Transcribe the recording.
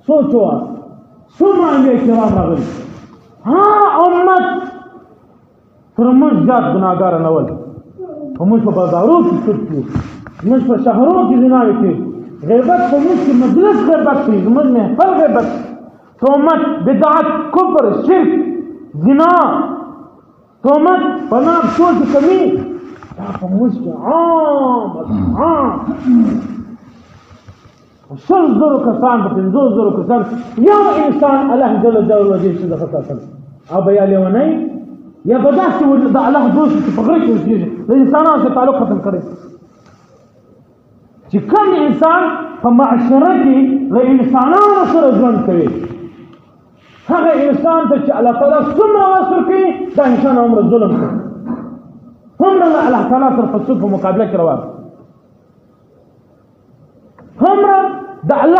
سوچو څومره انبیاء کرام راغلي امت تر موږ زیات ګناهګار نه ول په موږ په بازارو کې سود کړو موږ په شهرونو کې زناوې کړې غیبت په موږ کې مجلس غیبت کړي زموږ محفل غیبت تهمت بدعت کفر شرک زنا تهمت پناه ټول کې کمی دا په موږ کې عام شل زرو کسان په 50 زرو کسان یو انسان الله جل جلاله دې څه خطا کړ او بیا لیونی یا بداسې د الله دوست چې په غره کې اوسېږي د انسانانو سره تعلق ختم کړي چې کوم انسان په معاشره کې له انسانانو سره ژوند کوي هغه انسان ته چې الله تعالی څومره وسر کوي دا انسان عمر ظلم کوي همره الله تعالی سره په څوک په مقابله کې روان همره د الله